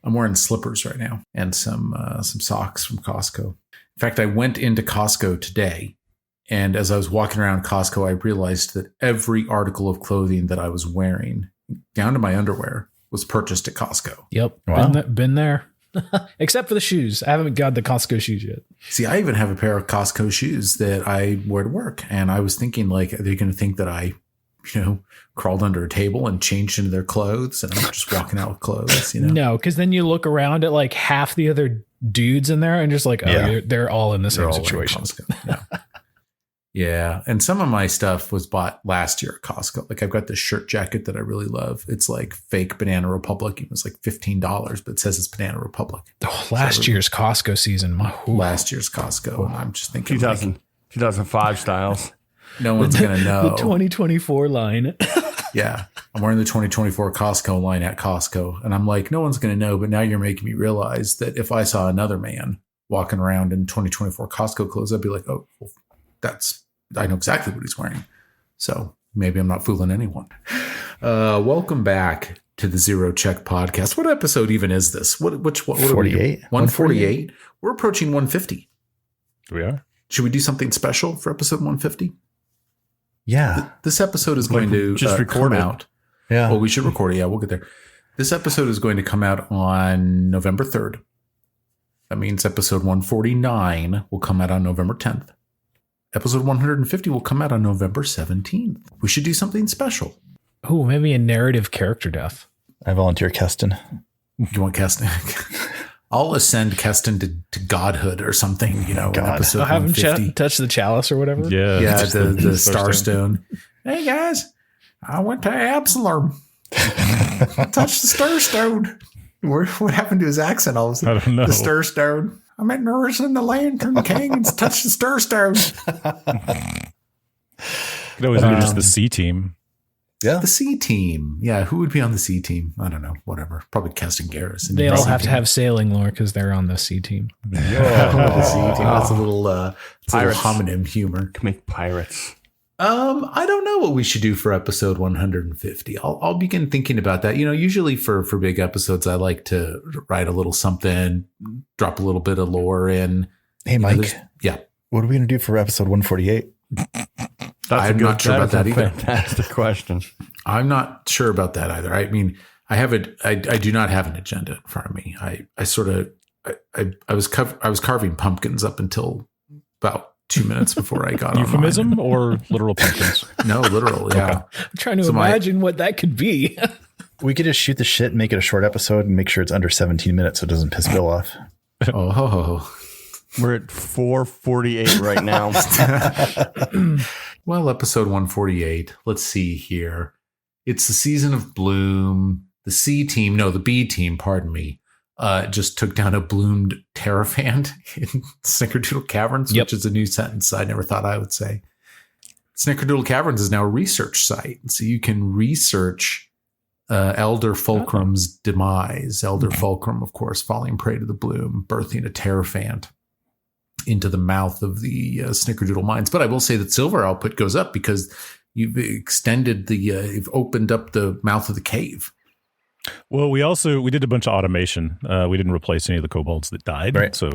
I'm wearing slippers right now and some socks from Costco. In fact, I went into Costco today, and as I was walking around Costco, I realized that every article of clothing that I was wearing, down to my underwear, was purchased at Costco. Yep. Wow. Been there. Except for the shoes. I haven't got the Costco shoes yet. See, I even have a pair of Costco shoes that I wear to work. And I was thinking, like, are they going to think that I, crawled under a table and changed into their clothes and I'm just walking out with clothes, No, because then you look around at like half the other dudes in there and just like, they're all in the same situation. Yeah. Yeah. And some of my stuff was bought last year at Costco. Like I've got this shirt jacket that I really love. It's like fake Banana Republic. It was like $15, but it says it's Banana Republic. Oh, last year's Costco season. Last year's Costco. And I'm just thinking 2005 styles. No one's going to know. The 2024 line. Yeah. I'm wearing the 2024 Costco line at Costco. And I'm like, no one's going to know. But now you're making me realize that if I saw another man walking around in 2024 Costco clothes, I'd be like, oh, well, I know exactly what he's wearing. So maybe I'm not fooling anyone. Welcome back to the Zero Check Podcast. What episode even is this? What 48. 148. We're approaching 150. We are. Should we do something special for episode 150? Yeah. This episode is going to just record come it. out. Yeah. Well, we should record it. Yeah, we'll get there. This episode is going to come out on November 3rd. That means episode 149 will come out on November 10th. Episode 150 will come out on November 17th. We should do something special. Oh, maybe a narrative character death. I volunteer Keston. You want Keston? I'll ascend Keston to godhood or something, in episode I'll have him 150. touch the chalice or whatever. Yeah. Yeah, the Starstone. Hey, guys, I went to Absalom. Touched the Starstone. What happened to his accent all of a sudden? I don't know. The Starstone. I'm at nourishing the Lantern King and touched the Starstone. Could always do just the C team. Yeah. The C team. Yeah. Who would be on the C team? I don't know. Whatever. Probably Keston Garrison. They all have to have sailing lore because they're on the C team. The C team. That's a little homonym humor. Can make pirates. I don't know what we should do for episode 150. I'll begin thinking about that. Usually for big episodes, I like to write a little something, drop a little bit of lore in. Hey, Mike. Yeah. What are we going to do for episode 148? I'm not sure about that either. Fantastic question. I'm not sure about that either. I mean, I do not have an agenda in front of me. I was carving pumpkins up until about 2 minutes before I got Euphemism or literal pumpkins? No, literal. Yeah. I'm trying to imagine what that could be. We could just shoot the shit and make it a short episode and make sure it's under 17 minutes so it doesn't piss Bill off. We're at 4:48 right now. Well, episode 148. Let's see here. It's the season of bloom. The B team, pardon me, just took down a bloomed terrafant in Snickerdoodle Caverns, which is a new sentence I never thought I would say. Snickerdoodle Caverns is now a research site. So you can research Elder Fulcrum's demise. Elder Fulcrum, of course, falling prey to the bloom, birthing a terrafant into the mouth of the Snickerdoodle mines. But I will say that silver output goes up because you've you've opened up the mouth of the cave. Well, we did a bunch of automation. We didn't replace any of the kobolds that died. Right. So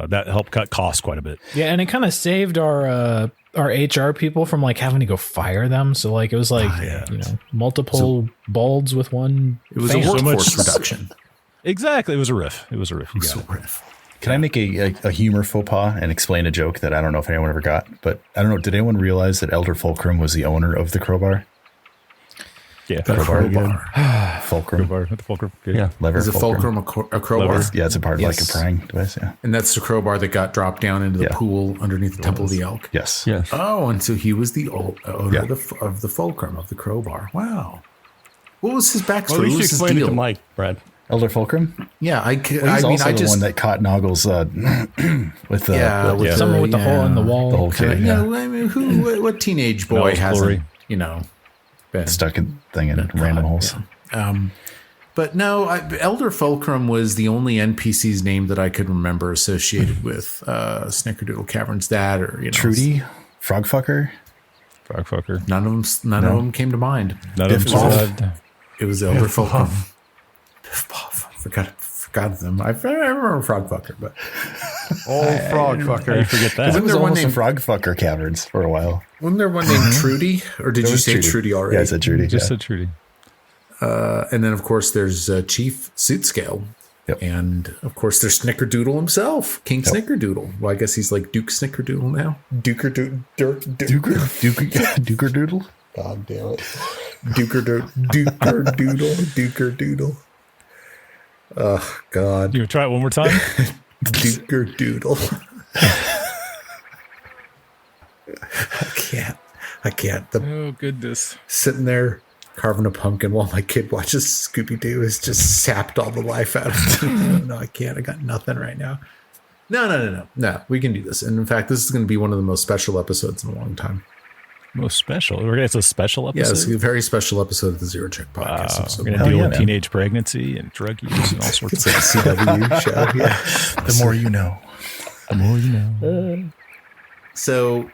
that helped cut costs quite a bit. Yeah. And it kind of saved our HR people from like having to go fire them. So like, it was like, multiple balds with one. It was a workforce reduction. Exactly. It was a riff. It was a riff. Can I make a humor faux pas and explain a joke that I don't know if anyone ever got, but I don't know. Did anyone realize that Elder Fulcrum was the owner of the crowbar? Yeah. Crowbar. Fulcrum. Fulcrum. Yeah. Lever. Is a Fulcrum a crowbar? Lever. Yeah, it's a part like a prying device. Yeah. And that's the crowbar that got dropped down into the pool underneath the Temple of the Elk. Yes. Oh, and so he was the owner of the Fulcrum, of the crowbar. Wow. What was his backstory? Well, you should explain it to Mike, Brad. Elder Fulcrum? Yeah, he's also the one that caught Noggles with someone with the hole in the wall. The whole kid. What teenage boy hasn't, been stuck in random holes? Yeah. But no, Elder Fulcrum was the only NPC's name that I could remember associated with Snickerdoodle Caverns. That or Trudy, Frogfucker. None of them came to mind. None of them survived. It was Elder Fulcrum. Forgot forgot them. I remember Frogfucker, but Frog fucker. I forget that. It was almost some Frogfucker caverns for a while. Wasn't there one named Trudy? Or did you say Trudy already? Yeah, I said Trudy. Just said Trudy. And then, of course, there's Chief Suitscale. Yep. And, of course, there's Snickerdoodle himself, King Snickerdoodle. Well, I guess he's like Duke Snickerdoodle now. Dookerdoodle. God damn it. Dookerdoodle. Oh, God. You want to try it one more time? Dookerdoodle. I can't. Oh, goodness. Sitting there carving a pumpkin while my kid watches Scooby-Doo has just sapped all the life out of me. No, I can't. I got nothing right now. No. We can do this. And in fact, this is going to be one of the most special episodes in a long time. Most special? It's a special episode? Yeah, it's a very special episode of the Zero Check Podcast. We're going to deal with teenage pregnancy and drug use and all sorts of stuff. It's like a CW show. Yeah. The more you know. The more you know. So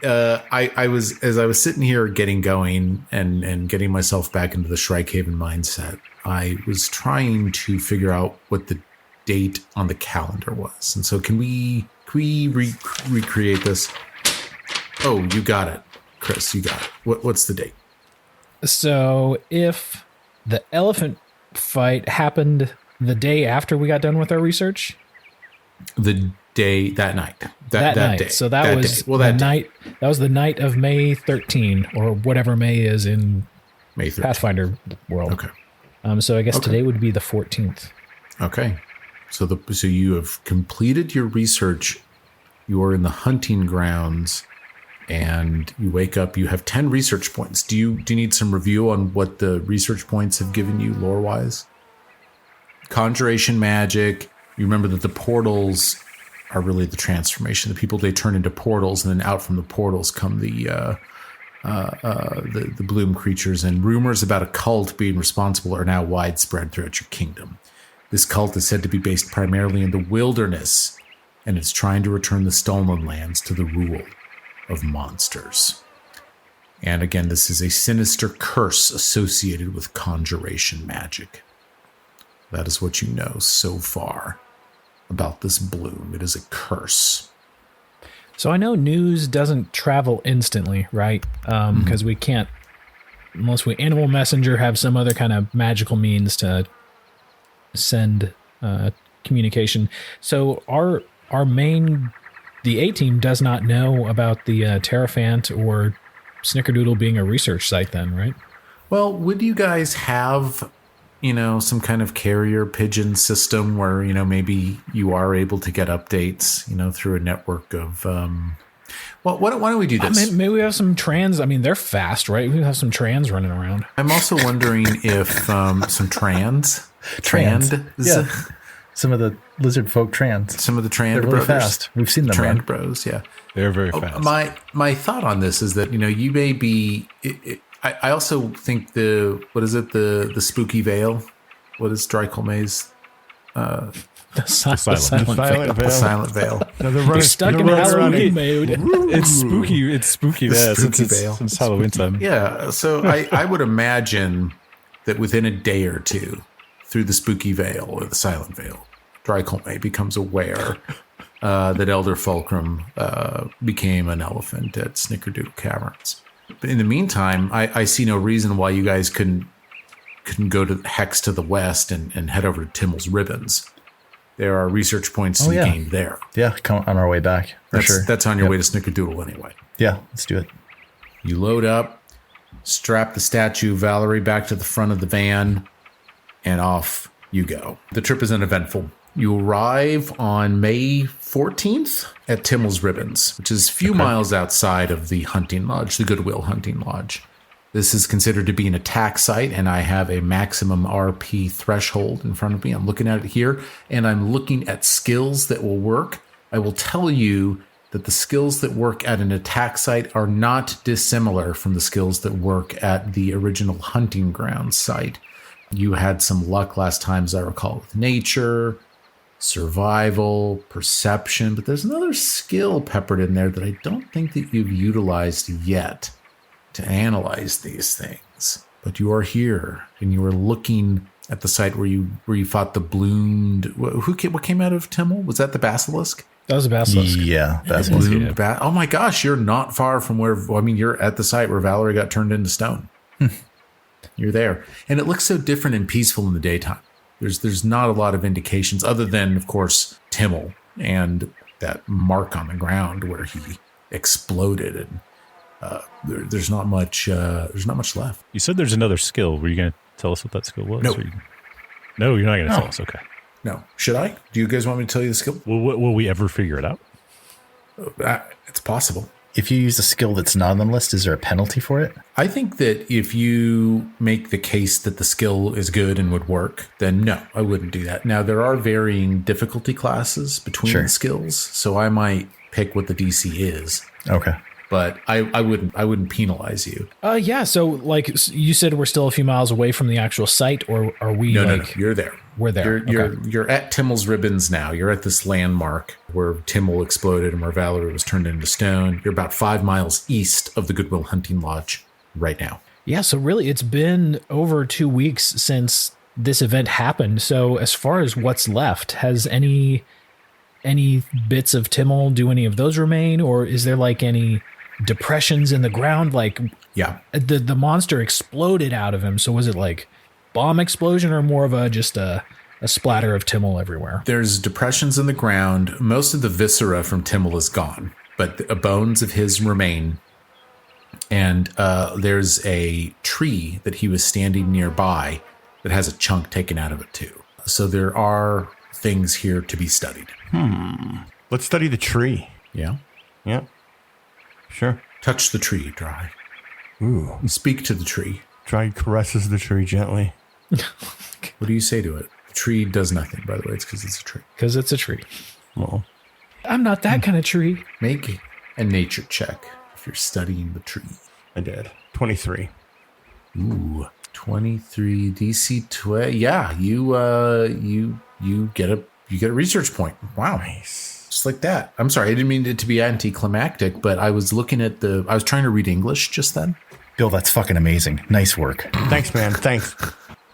I was sitting here getting going and getting myself back into the Shrikehaven mindset. I was trying to figure out what the date on the calendar was. And so can we recreate this? Oh, you got it. Chris, you got it. What's the date? So if the elephant fight happened the day after we got done with our research? The day, that night. That night. Day. So that was the night. That was the night of May 13, or whatever May is in May 13. Pathfinder world. Okay. So I guess today would be the 14th. Okay. So you have completed your research. You are in the hunting grounds. And you wake up, you have 10 research points. Do you need some review on what the research points have given you lore-wise? Conjuration magic. You remember that the portals are really the transformation. The people, they turn into portals, and then out from the portals come the bloom creatures. And rumors about a cult being responsible are now widespread throughout your kingdom. This cult is said to be based primarily in the wilderness, and it's trying to return the stolen lands to the rule of monsters. And again, this is a sinister curse associated with conjuration magic. That is what you know so far about this bloom. It is a curse. So I know news doesn't travel instantly, right? Because we can't, unless we Animal Messenger have some other kind of magical means to send communication. So our main... The A-team does not know about the Terrafant or Snickerdoodle being a research site then, right? Well, would you guys have, some kind of carrier pigeon system where, maybe you are able to get updates, through a network of... Well, why don't we do this? Maybe we have some trans. I mean, they're fast, right? We have some trans running around. I'm also wondering if some trans. Yeah. Some of the lizard folk trans. Some of the trans They're really fast. We've seen them Trans run. bros, yeah. They're very fast. My thought on this is that, you may be... I also think the spooky veil? What is Drei The silent veil. No, they're stuck in Halloween mode. It's spooky. It's spooky. The spooky veil. Since Halloween time. Yeah, so I would imagine that within a day or two, through the spooky veil or the silent veil, Drei becomes aware that Elder Fulcrum became an elephant at Snickerdoodle Caverns. But in the meantime, I see no reason why you guys couldn't go to Hex to the west and head over to Timmel's Ribbons. There are research points to be gained there. Yeah, come on our way back, sure. That's on your way to Snickerdoodle anyway. Yeah, let's do it. You load up, strap the statue of Valerie back to the front of the van, and off you go. The trip is uneventful. You arrive on May 14th at Timmel's Ribbons, which is a few miles outside of the hunting lodge, the Goodwill Hunting Lodge. This is considered to be an attack site, and I have a maximum RP threshold in front of me. I'm looking at it here, and I'm looking at skills that will work. I will tell you that the skills that work at an attack site are not dissimilar from the skills that work at the original hunting ground site. You had some luck last time, as I recall, with nature, survival, perception, but there's another skill peppered in there that I don't think that you've utilized yet to analyze these things. But you are here, and you are looking at the site where you fought the bloomed. What came out of Timmel? Was that the basilisk? That was a basilisk. Yeah, basilisk. Bloomed oh my gosh, you're not far from where. I mean, you're at the site where Valerie got turned into stone. You're there, and it looks so different and peaceful in the daytime. There's not a lot of indications other than, of course, Timmel and that mark on the ground where he exploded, and there's not much. There's not much left. You said there's another skill. Were you going to tell us what that skill was? Nope. No, you're not going to tell us. Okay. No, should I? Do you guys want me to tell you the skill? Will we ever figure it out? It's possible. If you use a skill that's not on the list, is there a penalty for it? I think that if you make the case that the skill is good and would work, then no, I wouldn't do that. Now, there are varying difficulty classes between the skills, so I might pick what the DC is. Okay. But I wouldn't penalize you. Yeah, so like you said, we're still a few miles away from the actual site, or are we No, you're there. We're there. You're at Timmel's Ribbons now. You're at this landmark where Timmel exploded and where Valerie was turned into stone. You're about 5 miles east of the Goodwill Hunting Lodge right now. Yeah, so really it's been over 2 weeks since this event happened. So as far as what's left, has any bits of Timmel, do any of those remain? Or is there like any depressions in the ground? Like, yeah, the monster exploded out of him. So was it like bomb explosion or more of just a splatter of Timmel everywhere? There's depressions in the ground. Most of the viscera from Timmel is gone, but the bones of his remain. And there's a tree that he was standing nearby that has a chunk taken out of it too. So there are things here to be studied. Let's study the tree. Yeah. Yeah. Sure. Touch the tree, Drei. Ooh. Speak to the tree. Drei caresses the tree gently. What do you say to it? The tree does nothing, by the way. It's because it's a tree. Because it's a tree. Well, I'm not that kind of tree. Make a nature check if you're studying the tree. I did. 23. Ooh, 23 DC 12. Yeah, you get a research point. Wow. Nice. Just like that. I'm sorry, I didn't mean it to be anticlimactic, but I was looking at I was trying to read English just then. Bill, that's fucking amazing. Nice work. Thanks, man. Thanks.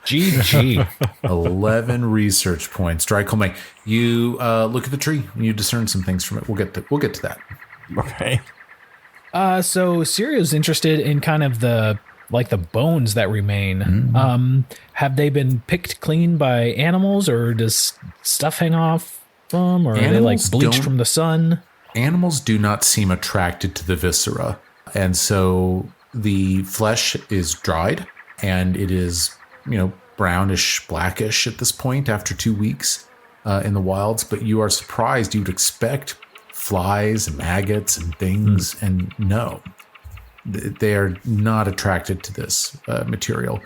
GG. 11 research points. Drei Colmay. You look at the tree and you discern some things from it. We'll get to that. Okay. So Sirio's interested in kind of the bones that remain. Have they been picked clean by animals, or does stuff hang off them, or are they like bleached from the sun? Animals do not seem attracted to the viscera, and so the flesh is dried and it is, brownish, blackish at this point after 2 weeks in the wilds. But you are surprised. You would expect flies and maggots and things, and no, they are not attracted to this material.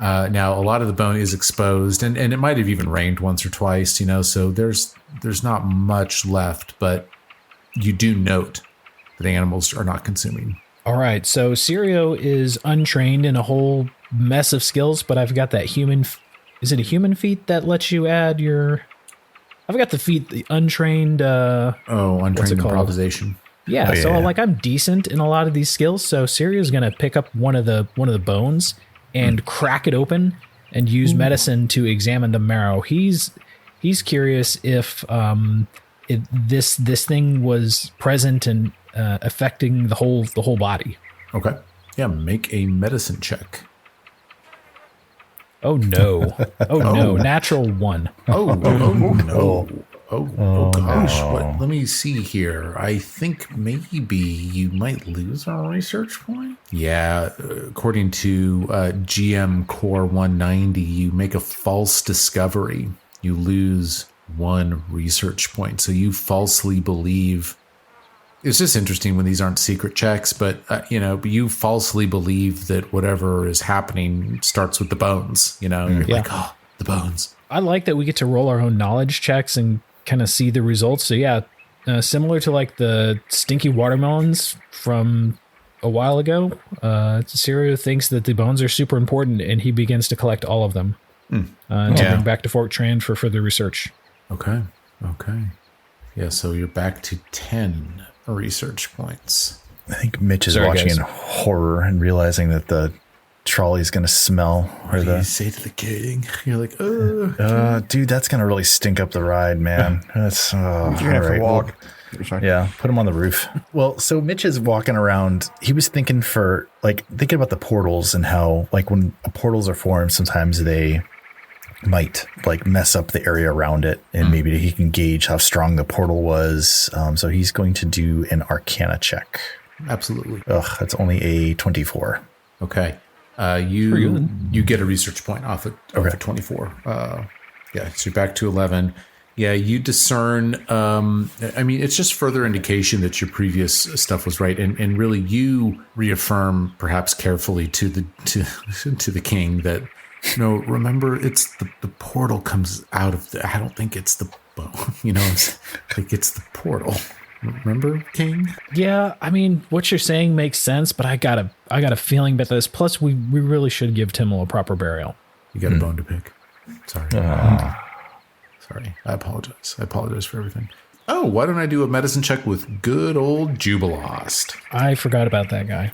Now, a lot of the bone is exposed, and it might have even rained once or twice, so there's not much left, but you do note that animals are not consuming. All right, so Sirio is untrained in a whole mess of skills, but I've got that human. Is it a human feat that lets you add your? I've got the feat, the untrained. Untrained improvisation. Yeah, I'm decent in a lot of these skills. So Sirio's gonna pick up one of the bones and crack it open and use medicine to examine the marrow. He's curious if this thing was present and affecting the whole body. Okay. Yeah, make a medicine check. Oh no! No! Natural 1. Oh no! Oh gosh! Let me see here. I think maybe you might lose a research point. Yeah, according to GM Core 190, you make a false discovery. You lose 1 research point. So you falsely believe. It's just interesting when these aren't secret checks, but you falsely believe that whatever is happening starts with the bones. You're like, oh, the bones. I like that we get to roll our own knowledge checks and kind of see the results. So yeah, similar to like the stinky watermelons from a while ago, Sirio thinks that the bones are super important, and he begins to collect all of them to bring back to Fort Tran for further research. Okay. Yeah, so you're back to 10 research points. I think Mitch is watching in horror and realizing that the trolley's going to smell. What do you say to the king? You're like, dude, that's going to really stink up the ride, man. That's You're going to have to walk. Yeah, put him on the roof. Well, so Mitch is walking around. He was thinking thinking about the portals and how, like, when portals are formed, sometimes they might, like, mess up the area around it, and maybe he can gauge how strong the portal was. So he's going to do an Arcana check. Absolutely. That's only a 24. Okay. You get a research point off of 24. So you're back to 11. Yeah, you discern. I mean, it's just further indication that your previous stuff was right, and really, you reaffirm, perhaps carefully, to the king that, remember, it's the portal comes out of the. I don't think it's the bone. It's the portal. Remember, King? Yeah, I mean, what you're saying makes sense, but I got a feeling about this. Plus, we really should give Timmel a proper burial. You got a bone to pick. Sorry. Sorry. I apologize. I apologize for everything. Oh, why don't I do a medicine check with good old Jubilost? I forgot about that guy.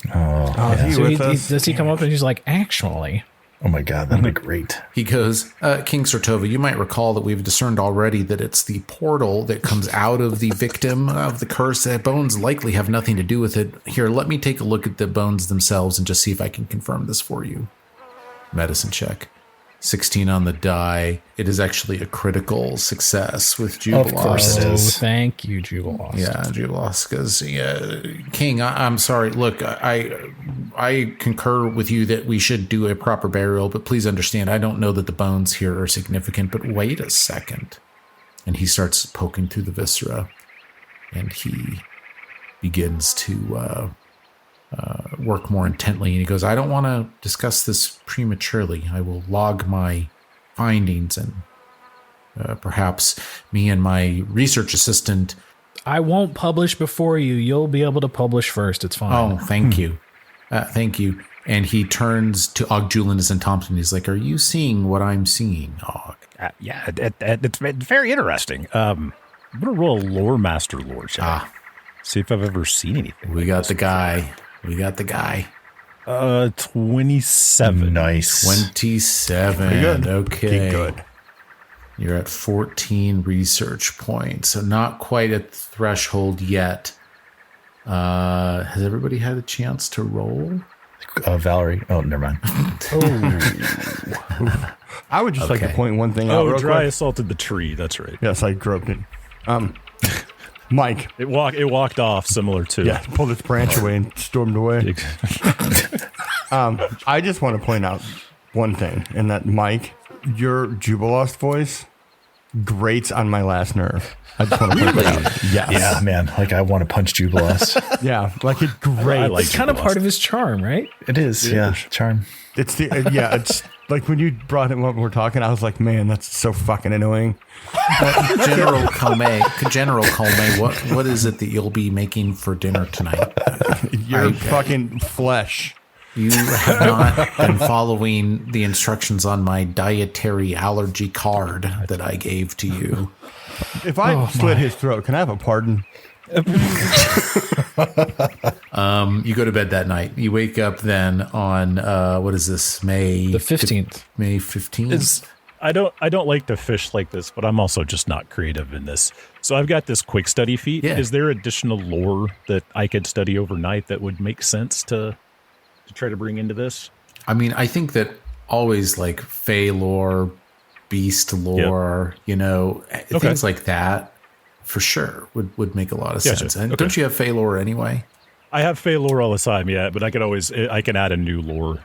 Does he come up and he's like, actually... Oh my God, that'd be great. He goes, King Sortova, you might recall that we've discerned already that it's the portal that comes out of the victim of the curse. That bones likely have nothing to do with it. Here, let me take a look at the bones themselves and just see if I can confirm this for you. Medicine check. 16 on the die. It is actually a critical success with Jubilost. Of course it is. Thank you, Jubilost. Yeah, Jubilost. Because, King, I'm sorry. Look, I concur with you that we should do a proper burial, but please understand, I don't know that the bones here are significant, but wait a second. And he starts poking through the viscera, and he begins to work more intently. And he goes, I don't want to discuss this prematurely. I will log my findings, and perhaps me and my research assistant. I won't publish before you. You'll be able to publish first. It's fine. Oh, thank you. Thank you. And he turns to Ogjulinis and Thompson. He's like, are you seeing what I'm seeing, Og? Yeah, it's very interesting. I'm going to roll a lore master lore check. See if I've ever seen anything. We got the guy. 27. Nice. 27. Pretty good. Okay. Pretty good. You're at 14 research points, so not quite at the threshold yet. Has everybody had a chance to roll? Valerie. Oh, never mind. I would just like to point one thing out. Oh, real Drei quick. assaulted the tree. That's right. Yes, I groped it. Mike. It walked off similar to. Yeah, pulled its branch away and stormed away. I just want to point out one thing, and that, Mike, your Jubilost voice grates on my last nerve. I just want to point that out. Yes. Yeah, man. Like, I want to punch Jubilost. Yeah, like it grates. I like It's kind of part of his charm, right? It is. Yeah. Charm. It's it's like when you brought it when we were talking, I was like, man, that's so fucking annoying. General Colme, what is it that you'll be making for dinner tonight? Your fucking flesh. You have not been following the instructions on my dietary allergy card that I gave to you. If I slit his throat, can I have a pardon? You go to bed that night. You wake up then on what is this? May The 15th. May 15th. I don't like to fish like this, but I'm also just not creative in this. So I've got this quick study feat. Yeah. Is there additional lore that I could study overnight that would make sense to try to bring into this? I mean, I think that always like Fey lore, beast lore, things like that for sure would make a lot of Gotcha. sense. And Okay. don't you have Fey lore anyway? I have Fey lore all the time, yeah, but I can add a new lore.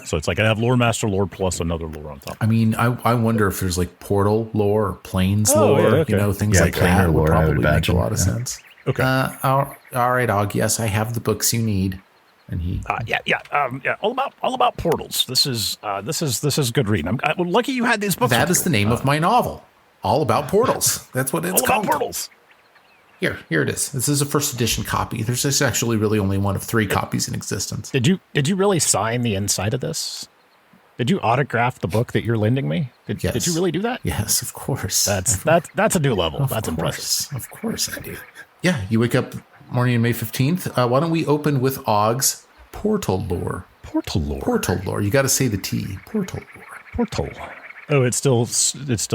So it's like I have lore master lore plus another lore on top. I mean, I wonder if there's like portal lore or planes Oh, lore, yeah, okay. things like planar that would lore, I would probably make a imagine. lot of Yeah. sense. Okay. All right, Og. Yes, I have the books you need. And he, all about portals. This is good reading. I'm lucky you had these books. that with is you. the name of my novel. All About Portals. That's what it's all called. about portals. Here it is. This is a first edition copy. There's just actually really only one of 3 copies in existence. Did you really sign the inside of this? Did you autograph the book that you're lending me? Did you really do that? Yes, of course. That's a new level. That's impressive. Of course I do. Yeah, you wake up morning on May 15th. Why don't we open with Og's portal lore? Portal lore. Portal lore. You got to say the T. Portal lore. Portal. Oh, it still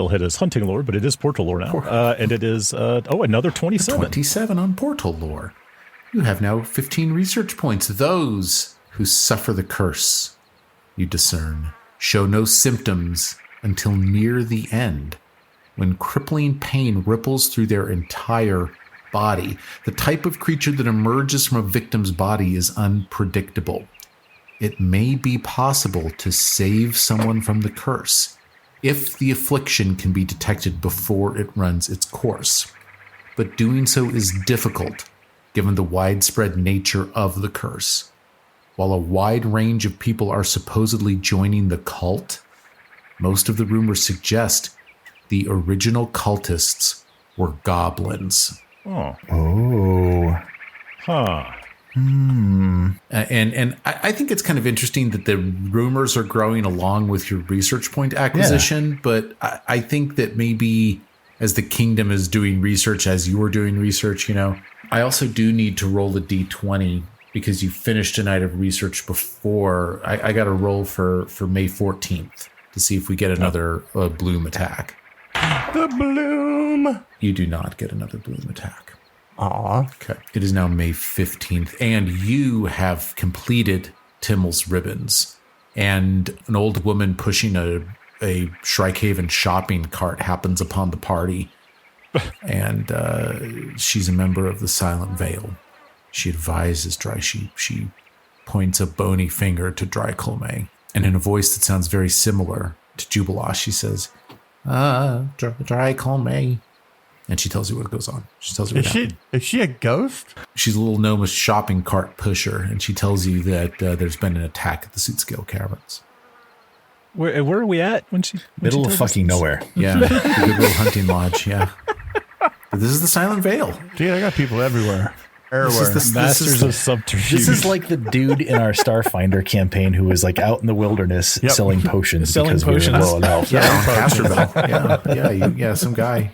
hit as hunting lore, but it is portal lore now. And it is, another 27. 27 on portal lore. You have now 15 research points. Those who suffer the curse, you discern, show no symptoms until near the end, when crippling pain ripples through their entire body. The type of creature that emerges from a victim's body is unpredictable. It may be possible to save someone from the curse if the affliction can be detected before it runs its course. But doing so is difficult given the widespread nature of the curse. While a wide range of people are supposedly joining the cult, most of the rumors suggest the original cultists were goblins. Oh. Huh. And I think it's kind of interesting that the rumors are growing along with your research point acquisition, but I think that maybe as the kingdom is doing research, as you're doing research, I also do need to roll the D20 because you finished a night of research before. I got a roll for May 14th to see if we get another bloom attack. The bloom. You do not get another bloom attack. Aw. Okay. It is now May 15th, and you have completed Timmel's ribbons. And an old woman pushing a Shrikehaven shopping cart happens upon the party. And she's a member of the Silent Veil. She advises Drei. She points a bony finger to Drei Colme. And in a voice that sounds very similar to Jubilosh, she says, Drei Colme. And she tells you what goes on. She tells you what happened. Is she a ghost? She's a little gnomish shopping cart pusher, and she tells you that there's been an attack at the Suit Scale Caverns. Where are we at when she? Middle of fucking nowhere. Yeah, the Goodwill Hunting Lodge. Yeah, but this is the Silent Veil. Dude, I got people everywhere. This is Masters of Subterfuge. This is like the dude in our Starfinder campaign who was like out in the wilderness selling potions because we were low on health. Yeah, on Casterville. Yeah, some guy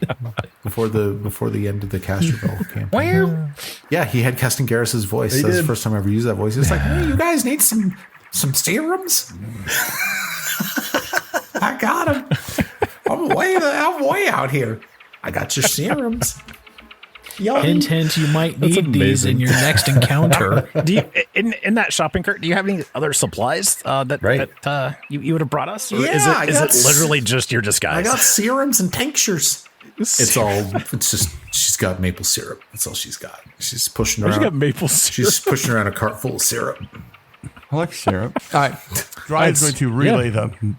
before the end of the Casterville campaign. Yeah, he had Keston Garris's voice. That's the first time I ever used that voice. He was like, "Hey, you guys need some serums? I got them. I'm way out here. I got your serums." Hint, hint, you might need these in your next encounter. Do you, in that shopping cart, do you have any other supplies that you would have brought us? Or is it literally just your disguise? I got serums and tinctures. It's just, she's got maple syrup. That's all she's got. She's pushing around. She got maple syrup. She's pushing around a cart full of syrup. I like syrup. All right. Drei is going to relay the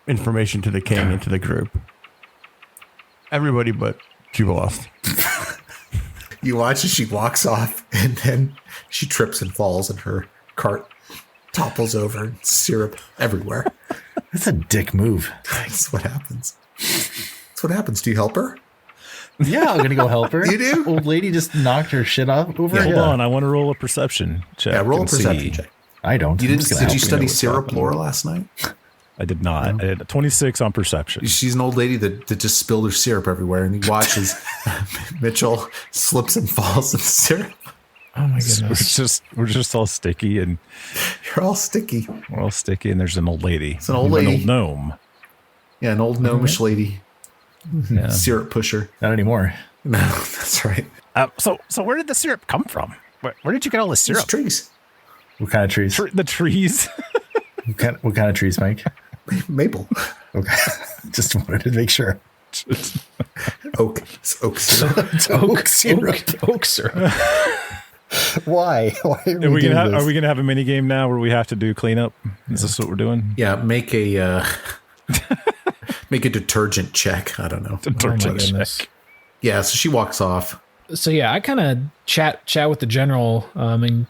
information to the king and to the group. Everybody but Jubilost. You watch as she walks off, and then she trips and falls, and her cart topples over, and syrup everywhere. That's a dick move. That's what happens. That's what happens. Do you help her? Yeah, I'm going to go help her. You do? Old lady just knocked her shit off over. Hold on. I want to roll a perception check. Yeah, roll a perception check. I don't. Did you study syrup lore last night? I did not. I had a 26 on perception. She's an old lady that just spilled her syrup everywhere, and he watches Mitchell slips and falls in the syrup. Oh my goodness! We're just all sticky, and you're all sticky. We're all sticky, and there's an old lady. It's an old lady, an old gnome. Yeah, an old gnomish lady, syrup pusher. Not anymore. No, that's right. So where did the syrup come from? Where did you get all the syrup? It's trees. What kind of trees? The trees. What kind of trees, Mike? Maple. Okay. Just wanted to make sure. Oak. It's oak syrup. It's oak syrup. Oak syrup. Why? Are we gonna have a mini game now where we have to do cleanup? Is this what we're doing? Yeah, make a detergent check. I don't know. Detergent check. Yeah, so she walks off. So yeah, I kind of chat with the general and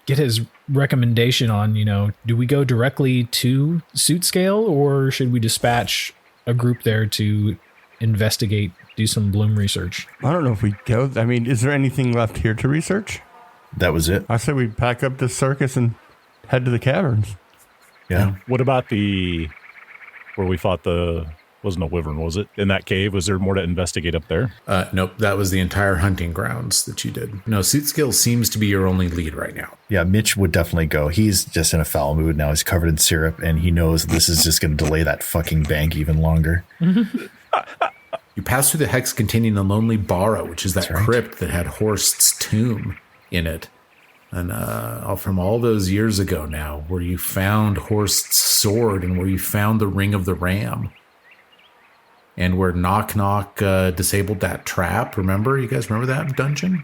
get his recommendation on, do we go directly to Suit Scale, or should we dispatch a group there to investigate, do some bloom research? I don't know if we go. I mean, is there anything left here to research? That was it. I say we pack up this circus and head to the caverns. Yeah. What about where we fought the Wasn't a wyvern, was it? In that cave, was there more to investigate up there? Nope, that was the entire hunting grounds that you did. No, Suitskill seems to be your only lead right now. Yeah, Mitch would definitely go. He's just in a foul mood now. He's covered in syrup, and he knows this is just going to delay that fucking bank even longer. You pass through the hex containing the Lonely Barrow, which is that crypt that had Horst's tomb in it. And from all those years ago now, where you found Horst's sword and where you found the Ring of the Ram. And where Knock Knock disabled that trap. Remember? You guys remember that dungeon?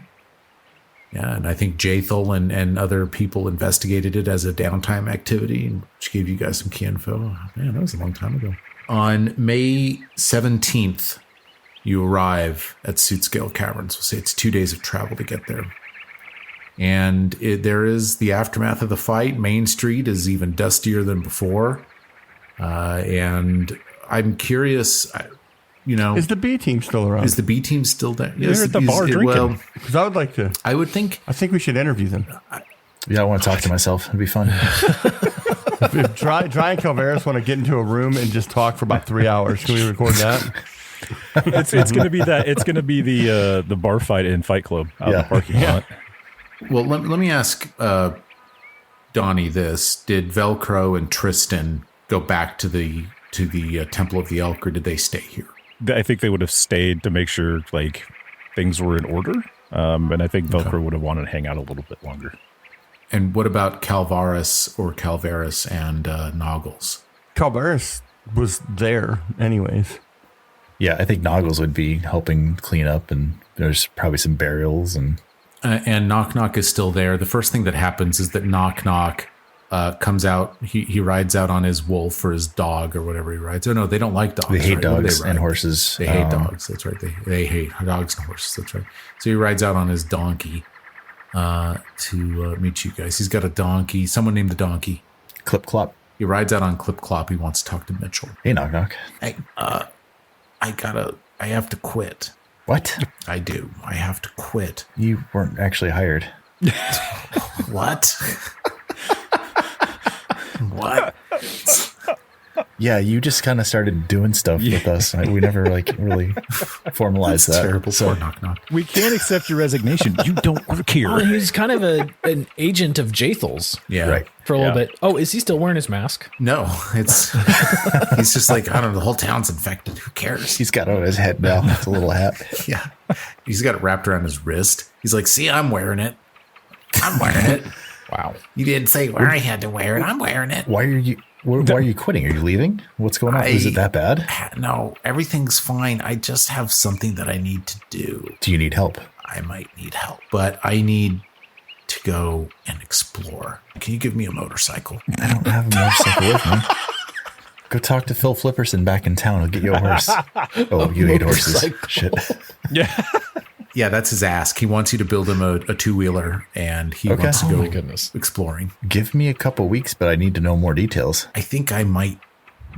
Yeah, and I think Jathel and other people investigated it as a downtime activity, which gave you guys some key info. Man, that was a long time ago. On May 17th, you arrive at Suitscale Caverns. We'll say it's 2 days of travel to get there. And there is the aftermath of the fight. Main Street is even dustier than before. And I'm curious... is the B team still around? Is the B team still there? They're at the bar drinking. Well, because I would like to. I would think. I think we should interview them. Yeah, I want to talk to myself. It'd be fun. If Drei and Calvaris want to get into a room and just talk for about 3 hours, can we record that? It's going to be that. It's going to be the bar fight in Fight Club out in the parking lot. Well, let me ask Donnie this: did Velcro and Tristan go back to the Temple of the Elk, or did they stay here? I think they would have stayed to make sure like things were in order, and I think Velcro would have wanted to hang out a little bit longer. And what about Calvaris and Noggles? Calvaris was there anyways. Yeah, I think Noggles would be helping clean up, and there's probably some burials. And Knock Knock is still there. The first thing that happens is that Knock Knock comes out. He rides out on his wolf or his dog or whatever he rides. Oh no, they don't like dogs. They hate dogs and horses. They hate dogs. That's right. They hate dogs and horses. That's right. So he rides out on his donkey to meet you guys. He's got a donkey. Someone named the donkey Clip Clop. He rides out on Clip Clop. He wants to talk to Mitchell. Hey, Knock Knock. Hey, I have to quit. What? I do. I have to quit. You weren't actually hired. What? What? Yeah, you just kind of started doing stuff with us. We never really formalized that. Terrible. So Knock Knock. We can't accept your resignation. You don't work here. Oh, he's kind of an agent of Jathel's. Yeah. Right. For a little bit. Oh, is he still wearing his mask? No, he's just like, I don't know, the whole town's infected. Who cares? He's got it on his head now. It's a little hat. Yeah. He's got it wrapped around his wrist. He's like, see, I'm wearing it. I'm wearing it. Wow. You didn't say where I had to wear it. I'm wearing it. Why are you quitting? Are you leaving? What's going on? Is it that bad? No, everything's fine. I just have something that I need to do. Do you need help? I might need help, but I need to go and explore. Can you give me a motorcycle? I don't have a motorcycle with me. Go talk to Phil Flipperson back in town. He'll get you a horse. Oh, you hate horses. Shit. Yeah. Yeah, that's his ask. He wants you to build him a two-wheeler, and he wants to go exploring. Give me a couple weeks, but I need to know more details. I think I might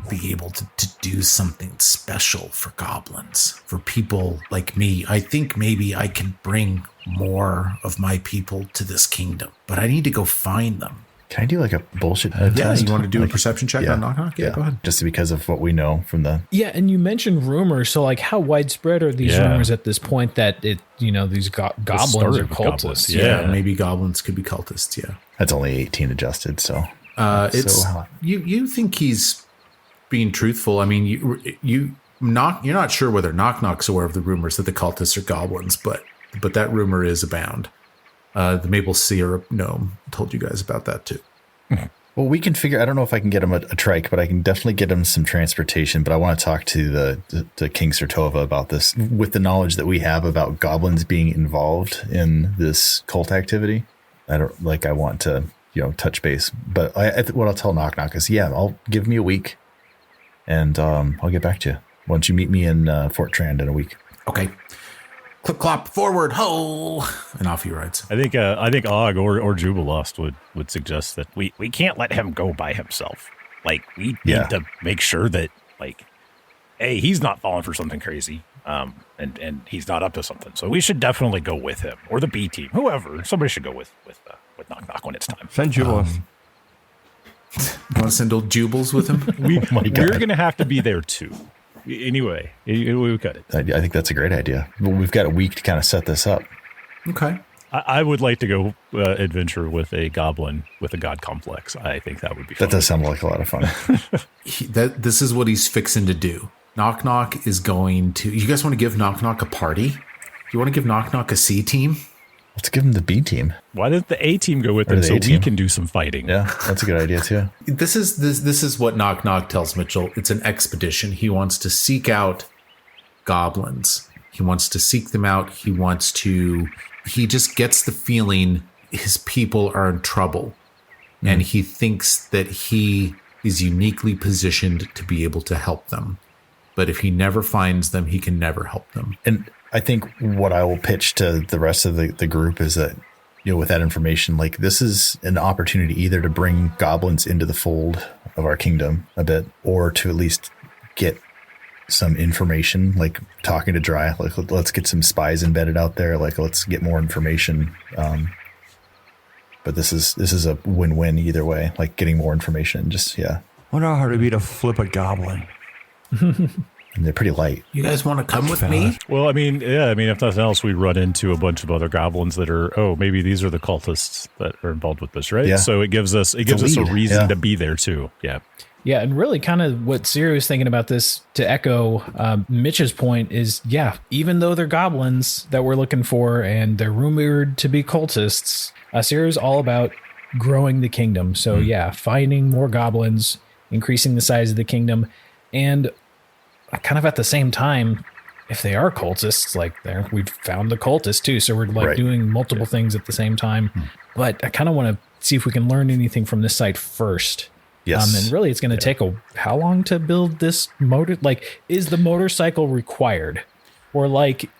be able to do something special for goblins, for people like me. I think maybe I can bring more of my people to this kingdom, but I need to go find them. Can I do like a bullshit test? You want to do a perception check on Knock Knock? Yeah, go ahead. Just because of what we know from the... Yeah, and you mentioned rumors. So, like, how widespread are these rumors at this point that these goblins are cultists? Yeah, maybe goblins could be cultists. Yeah, that's only 18 adjusted. So, you think he's being truthful? I mean, you're not sure whether Knock Knock's aware of the rumors that the cultists are goblins, but that rumor is abound. The maple syrup gnome told you guys about that too. Well, we can figure. I don't know if I can get him a trike, but I can definitely get him some transportation. But I want to talk to the King Sertova about this, with the knowledge that we have about goblins being involved in this cult activity. I want to touch base. But what I'll tell Knock Knock is, I'll give me a week, and I'll get back to you. Why don't you meet me in Fort Trand in a week? Okay. Clip clop forward, ho, and off he rides. I think Og or Jubilost would suggest that we can't let him go by himself. Like, we need to make sure that, like, A, he's not falling for something crazy, and he's not up to something. So we should definitely go with him, or the B team, whoever. Somebody should go with Knock Knock when it's time. Send Jubilost. You want to send old Jubles with him? We're going to have to be there too. Anyway, we cut it. I think that's a great idea. Well, we've got a week to kind of set this up. Okay. I would like to go adventure with a goblin with a god complex. I think that would be fun. That does sound like a lot of fun. This is what he's fixing to do. Knock Knock is going to... You guys want to give Knock Knock a party? You want to give Knock Knock a C team? Let's give him the B team. Why didn't the A team go with him so we can do some fighting? Yeah, that's a good idea too. This is what Knock Knock tells Mitchell. It's an expedition. He wants to seek out goblins. He wants to seek them out. He just gets the feeling his people are in trouble. And he thinks that he is uniquely positioned to be able to help them. But if he never finds them, he can never help them. And I think what I will pitch to the rest of the group is that, with that information, like this is an opportunity either to bring goblins into the fold of our kingdom a bit, or to at least get some information, like talking to Drei, like let's get some spies embedded out there. Like let's get more information. But this is a win-win either way, like getting more information. Just, Wonder how hard it'd be to flip a goblin. And they're pretty light. You guys want to come with me? Well, I mean, if nothing else, we run into a bunch of other goblins that are, maybe these are the cultists that are involved with this, right? Yeah. So it gives us a reason to be there too. Yeah. Yeah. And really kind of what Sirio is thinking about this, to echo Mitch's point, is, even though they're goblins that we're looking for and they're rumored to be cultists, Sirio is all about growing the kingdom. So finding more goblins, increasing the size of the kingdom, and kind of at the same time, if they are cultists, like we've found the cultists too. So we're doing multiple things at the same time. But I kind of want to see if we can learn anything from this site first. Yes. And really it's going to take how long to build this motor? Like, is the motorcycle required? Or like,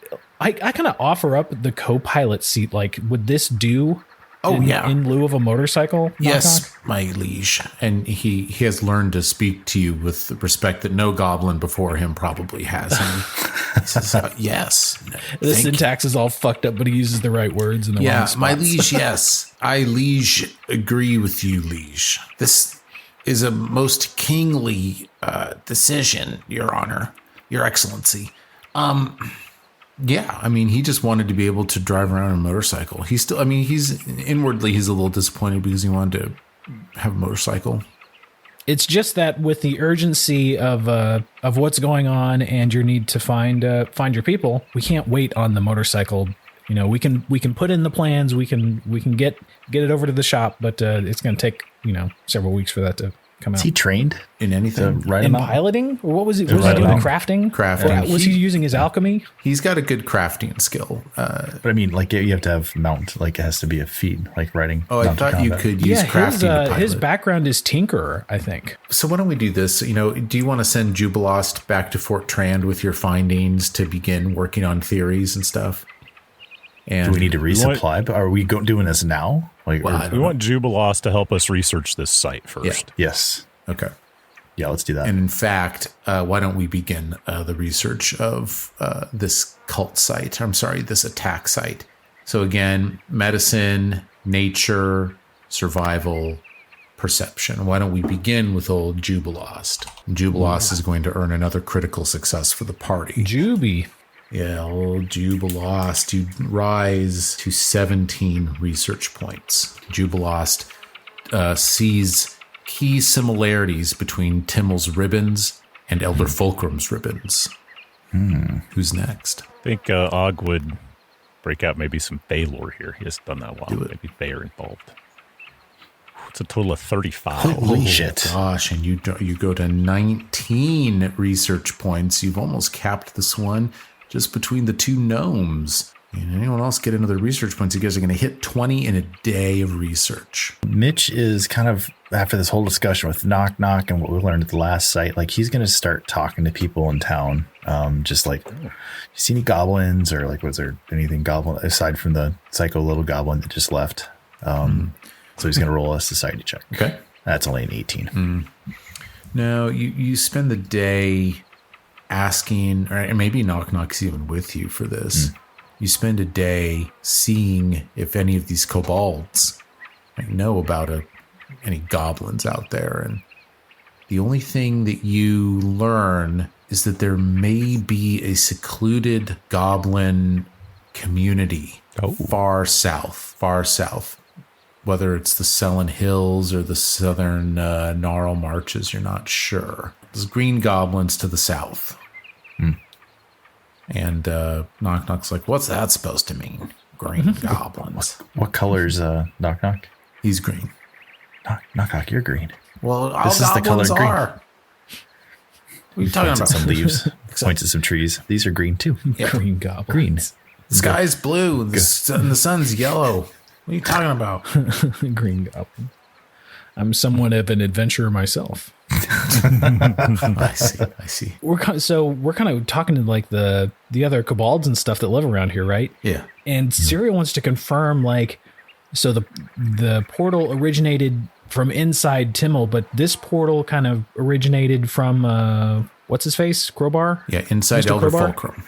I kind of offer up the co-pilot seat. Like, would this do? In lieu of a motorcycle? Yes, my liege. And he has learned to speak to you with the respect that no goblin before him probably has. And he says, yes. The syntax is all fucked up, but he uses the right words in the wrong spots. My liege, yes. I, liege, agree with you, liege. This is a most kingly decision, Your Honor, Your Excellency. Yeah, I mean, he just wanted to be able to drive around on a motorcycle. He's a little disappointed because he wanted to have a motorcycle. It's just that with the urgency of what's going on and your need to find your people, we can't wait on the motorcycle. We can put in the plans, we can get it over to the shop, but it's going to take several weeks for that to come out. Is he trained in anything? In piloting? Or what was he? Was he doing crafting? Crafting. Or was he using his alchemy? He's got a good crafting skill. But I mean, like you have to have mount. Like it has to be a feat, like riding. Oh, I thought you could use crafting to pilot. His background is tinkerer, I think. So why don't we do this? Do you want to send Jubilost back to Fort Trand with your findings to begin working on theories and stuff? And do we need to resupply? Are we doing this now? We want Jubilost to help us research this site first. Yeah. Yes. Okay. Yeah, let's do that. And in fact, why don't we begin the research of this cult site? I'm sorry, this attack site. So again, medicine, nature, survival, perception. Why don't we begin with old Jubilost? Jubilost is going to earn another critical success for the party. Juby. Yeah, old Jubilost. You rise to 17 research points. Jubilost sees key similarities between Timmel's ribbons and Elder Fulcrum's ribbons. Who's next? I think Og would break out maybe some Fey lore here. He hasn't done that in a while. Maybe Fey are involved. It's a total of 35. Holy shit. Gosh, and you go to 19 research points. You've almost capped this one. Just between the two gnomes. And anyone else get another research points? You guys are going to hit 20 in a day of research. Mitch is kind of, after this whole discussion with Knock Knock and what we learned at the last site, like he's going to start talking to people in town. Just like, you see any goblins, or like, was there anything goblin aside from the psycho little goblin that just left? So he's going to roll a society check. Okay. That's only an 18. Now, you spend the day asking, or maybe Knock Knock's even with you for this. You spend a day seeing if any of these kobolds know about any goblins out there. And the only thing that you learn is that there may be a secluded goblin community far south. Whether it's the Selin Hills or the southern Gnarl Marches, you're not sure. There's green goblins to the south. And Knock Knock's like, what's that supposed to mean? Green goblins. What color's Knock Knock? He's green. Knock Knock, you're green. Well, all this is the color green. Are. What are you talking about? Some leaves. Points at some trees. These are green too. Yeah. Green goblin. Green. The sky's blue and the sun's yellow. What are you talking about? Green goblin. I'm somewhat of an adventurer myself. I see. We're kind of talking to like the other kobolds and stuff that live around here, right? Yeah. And Sirio wants to confirm, like, so the portal originated from inside Timmel, but this portal kind of originated from what's his face? Crowbar? Yeah, inside Mr. Elder Crowbar? Fulcrum.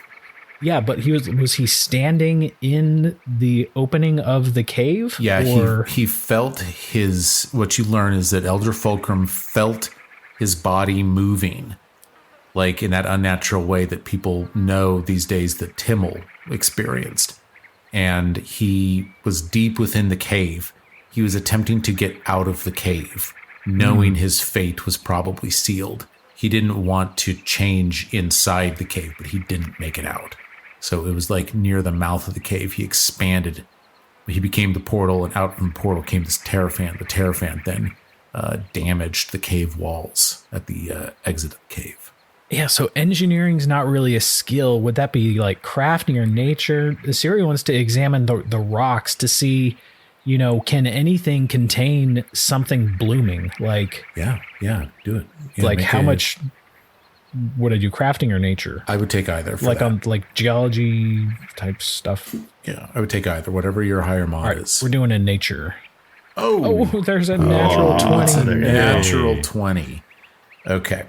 Yeah, but was he standing in the opening of the cave? Yeah, or? he felt what you learn is that Elder Fulcrum felt his body moving, like in that unnatural way that people know these days that Timmel experienced. And he was deep within the cave. He was attempting to get out of the cave, knowing his fate was probably sealed. He didn't want to change inside the cave, but he didn't make it out. So it was like near the mouth of the cave. He expanded. He became the portal, and out from the portal came this Terrafant. The Terrafant then damaged the cave walls at the exit of the cave. Yeah, so engineering's not really a skill. Would that be like crafting or nature? Sirio wants to examine the rocks to see, can anything contain something blooming? Like, yeah, do it. Yeah, like how much would I do, crafting or nature? I would take either. Like on like geology type stuff. Yeah, I would take either. Whatever your higher mod is. We're doing a nature. Oh, there's a natural 20. It's a natural 20. Okay.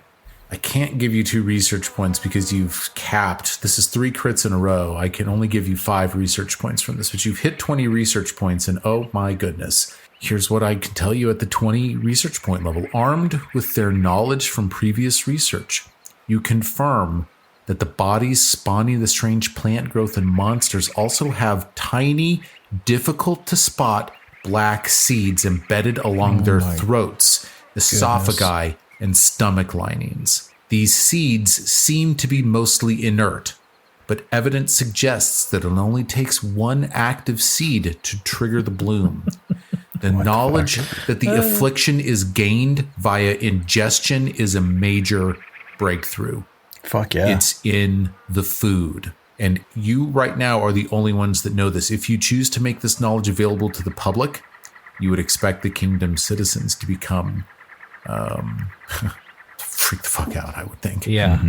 I can't give you 2 research points because you've capped. This is 3 crits in a row. I can only give you 5 research points from this, but you've hit 20 research points, and oh my goodness. Here's what I can tell you at the 20 research point level. Armed with their knowledge from previous research, you confirm that the bodies spawning the strange plant growth and monsters also have tiny, difficult to spot black seeds embedded along their throats, esophagi, and stomach linings. These seeds seem to be mostly inert, but evidence suggests that it only takes one active seed to trigger the bloom. The knowledge that the affliction is gained via ingestion is a major breakthrough. Fuck yeah. It's in the food. And you right now are the only ones that know this. If you choose to make this knowledge available to the public, you would expect the kingdom's citizens to become freak the fuck out, I would think. Yeah.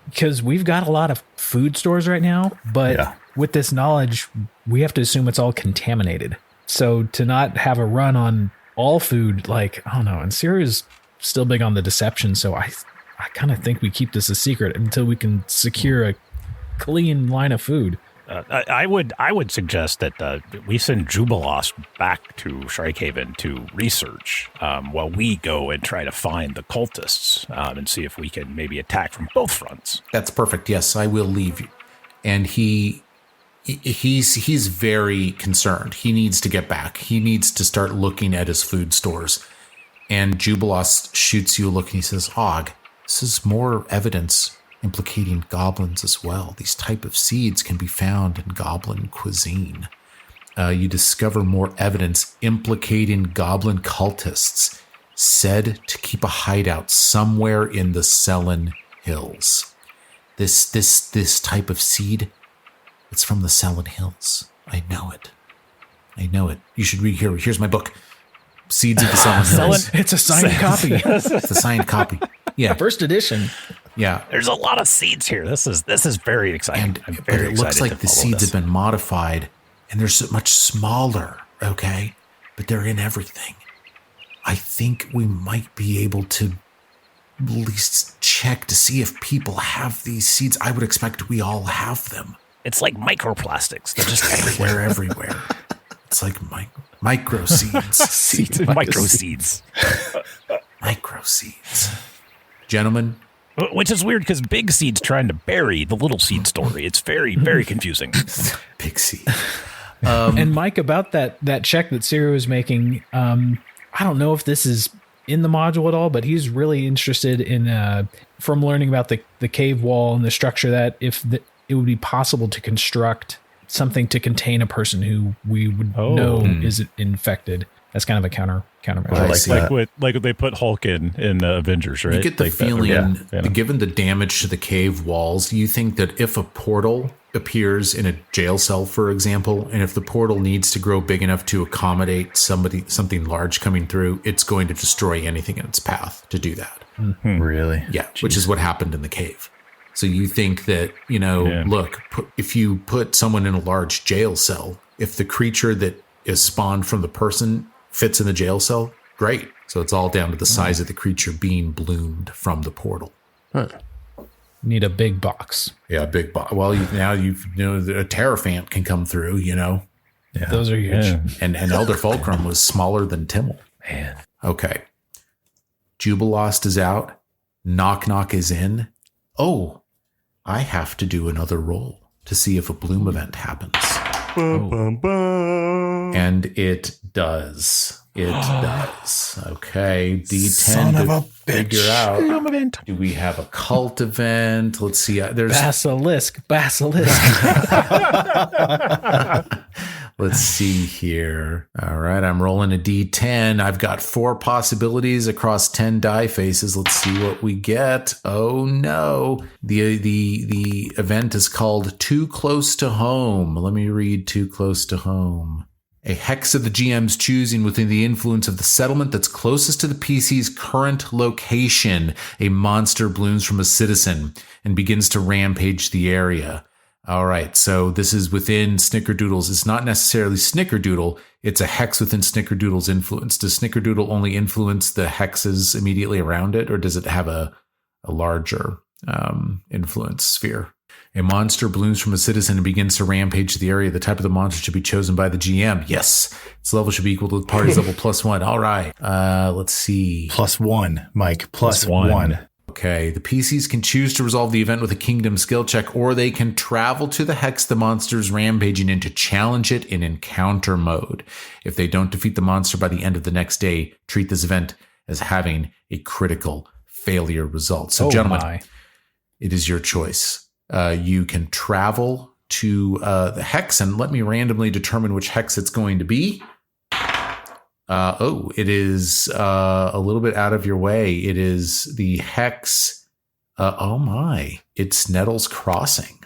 Because we've got a lot of food stores right now, but with this knowledge, we have to assume it's all contaminated. So to not have a run on all food, like, I don't know, and Sirio's still big on the deception, so I kind of think we keep this a secret until we can secure a clean line of food. I would suggest that we send Jubilost back to Shrikehaven to research while we go and try to find the cultists and see if we can maybe attack from both fronts. That's perfect. Yes, I will leave you. And he's very concerned. He needs to get back. He needs to start looking at his food stores. And Jubilost shoots you a look and he says, Og, this is more evidence implicating goblins as well. These type of seeds can be found in goblin cuisine. You discover more evidence implicating goblin cultists said to keep a hideout somewhere in the Selin Hills. This type of seed, it's from the Selin Hills. I know it. You should read here. Here's my book. Seeds of the Selin Hills. It's a signed copy. It's a signed copy. Yeah. First edition. Yeah. There's a lot of seeds here. This is very exciting. But it looks like the seeds have been modified and they're so much smaller, okay? But they're in everything. I think we might be able to at least check to see if people have these seeds. I would expect we all have them. It's like microplastics. They're just everywhere. It's like micro seeds. Micro seeds. Micro seeds. Gentlemen, Which is weird because Big Seed's trying to bury the Little Seed story. It's very, very confusing. Big Seed. And Mike, about that check that Sirio is making, I don't know if this is in the module at all, but he's really interested in, from learning about the cave wall and the structure, that it would be possible to construct something to contain a person who we would know is infected. That's kind of a counter like they put Hulk in Avengers, right? You get the like feeling, given the damage to the cave walls, you think that if a portal appears in a jail cell, for example, and if the portal needs to grow big enough to accommodate something large coming through, it's going to destroy anything in its path to do that. Mm-hmm. Really? Yeah, which is what happened in the cave. So you think that, look, if you put someone in a large jail cell, if the creature that is spawned from the person fits in the jail cell, great. So it's all down to the size of the creature being bloomed from the portal. Huh. Need a big box. Yeah, a big box. Well, now a Terrafant can come through, Yeah. Those are huge. Yeah. And Elder Fulcrum was smaller than Timmel. Man. Okay. Jubilost is out. Knock Knock is in. Oh, I have to do another roll to see if a bloom event happens. Bum, bum, bum. And it does. It does. Okay. D10 Son of a figure bitch. out. Bloom event. Do we have a cult event? Let's see. There's Basilisk. Let's see here. All right, I'm rolling a D10. I've got 4 possibilities across 10 die faces. Let's see what we get. Oh no. The event is called Too Close to Home. Let me read Too Close to Home. A hex of the GM's choosing within the influence of the settlement that's closest to the PC's current location. A monster blooms from a citizen and begins to rampage the area. All right, so this is within Snickerdoodle's. It's not necessarily Snickerdoodle. It's a hex within Snickerdoodle's influence. Does Snickerdoodle only influence the hexes immediately around it, or does it have a larger influence sphere? A monster blooms from a citizen and begins to rampage the area. The type of the monster should be chosen by the GM. Yes. Its level should be equal to the party's level +1. All right. Let's see. +1, Mike. +1. Okay. The PCs can choose to resolve the event with a kingdom skill check, or they can travel to the hex the monster is rampaging in to challenge it in encounter mode. If they don't defeat the monster by the end of the next day, treat this event as having a critical failure result. So, gentlemen, it is your choice. You can travel to the hex, and let me randomly determine which hex it's going to be. It is a little bit out of your way. It is the hex. It's Nettles Crossing.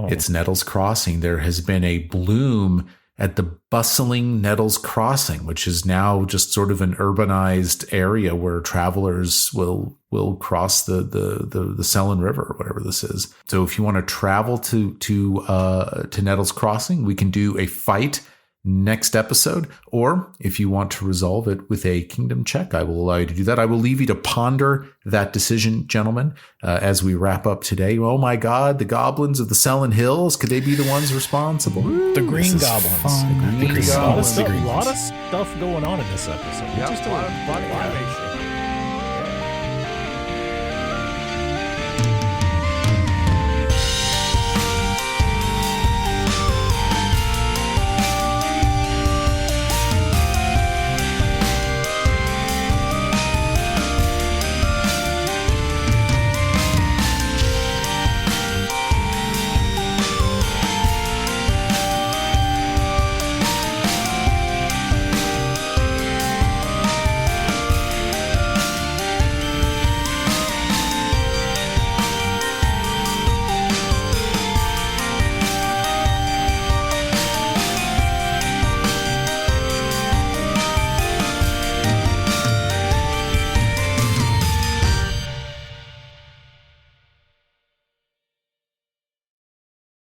It's Nettles Crossing. There has been a bloom at the bustling Nettles Crossing, which is now just sort of an urbanized area where travelers will cross the Selin River, or whatever this is. So if you want to travel to Nettles Crossing, we can do a fight next episode, or if you want to resolve it with a kingdom check, I will allow you to do that. I will leave you to ponder that decision, gentlemen, as we wrap up today. Oh my God, the goblins of the Selin Hills, could they be the ones responsible? The green goblins. A lot of stuff going on in this episode. Yep, a lot of animation.